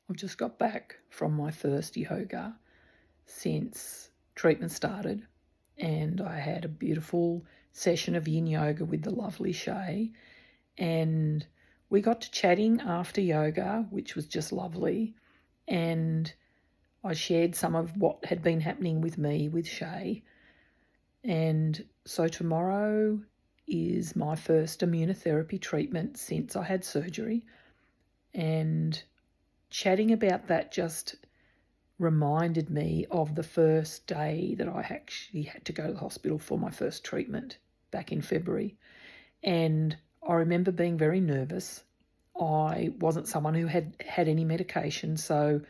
I've just got back from my first yoga since treatment started, and I had a beautiful session of yin yoga with the lovely Shay, and we got to chatting after yoga, which was just lovely, and I shared some of what had been happening with me with Shay. And so tomorrow is my first immunotherapy treatment since I had surgery, and chatting about that just reminded me of the first day that I actually had to go to the hospital for my first treatment back in February. And I remember being very nervous. I wasn't someone who had any medication, so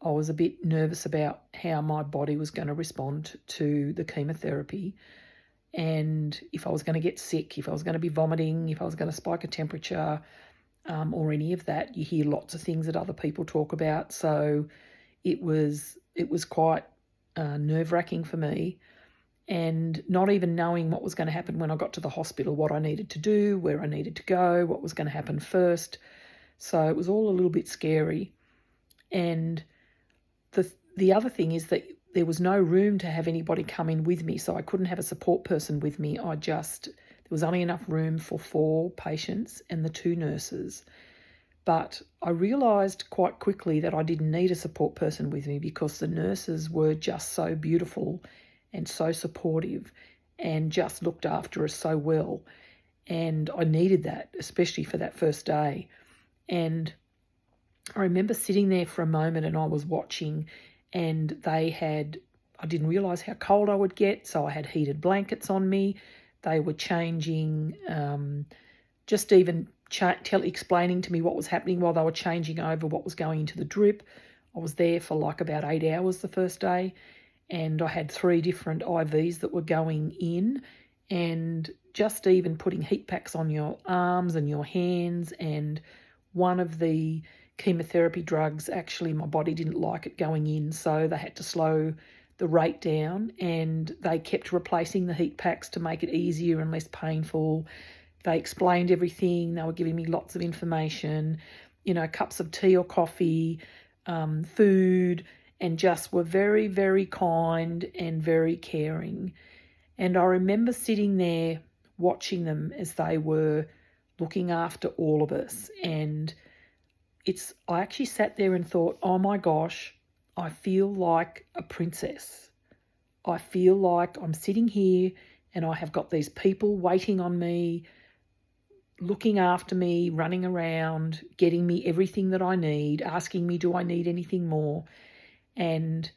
I was a bit nervous about how my body was going to respond to the chemotherapy, and if I was going to get sick, if I was going to be vomiting, if I was going to spike a temperature, or any of that. You hear lots of things that other people talk about, so it was quite nerve-wracking for me, and not even knowing what was going to happen when I got to the hospital, what I needed to do, where I needed to go, what was going to happen first. So it was all a little bit scary. And the other thing is that there was no room to have anybody come in with me, so I couldn't have a support person with me. There was only enough room for 4 patients and the 2 nurses. But I realised quite quickly that I didn't need a support person with me because the nurses were just so beautiful and so supportive and just looked after us so well. And I needed that, especially for that first day. And I remember sitting there for a moment and I was watching, and I didn't realise how cold I would get, so I had heated blankets on me. They were changing, just even explaining to me what was happening while they were changing over what was going into the drip. I was there for like about 8 hours the first day, and I had 3 different IVs that were going in, and just even putting heat packs on your arms and your hands, and one of the chemotherapy drugs, actually my body didn't like it going in, so they had to slow the rate down, and they kept replacing the heat packs to make it easier and less painful. They explained everything. They were giving me lots of information, cups of tea or coffee, food, and just were very, very kind and very caring. And I remember sitting there watching them as they were looking after all of us, and I actually sat there and thought, oh my gosh, I feel like a princess. I feel like I'm sitting here and I have got these people waiting on me, looking after me, running around, getting me everything that I need, asking me, do I need anything more? And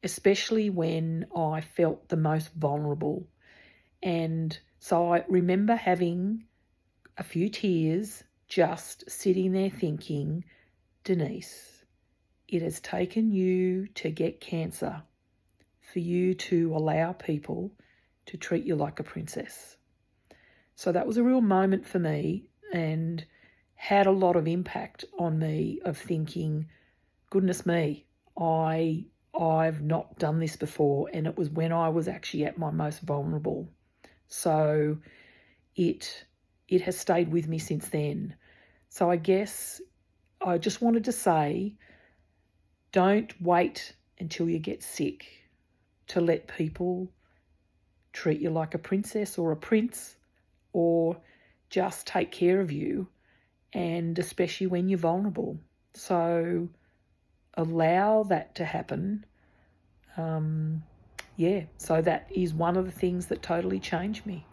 especially when I felt the most vulnerable. And so I remember having a few tears, just sitting there thinking, Denise, it has taken you to get cancer for you to allow people to treat you like a princess. So that was a real moment for me and had a lot of impact on me of thinking, goodness me, I've not done this before, and it was when I was actually at my most vulnerable. So it has stayed with me since then. So I guess I just wanted to say, don't wait until you get sick to let people treat you like a princess or a prince, or just take care of you, and especially when you're vulnerable. So allow that to happen. So that is one of the things that totally changed me.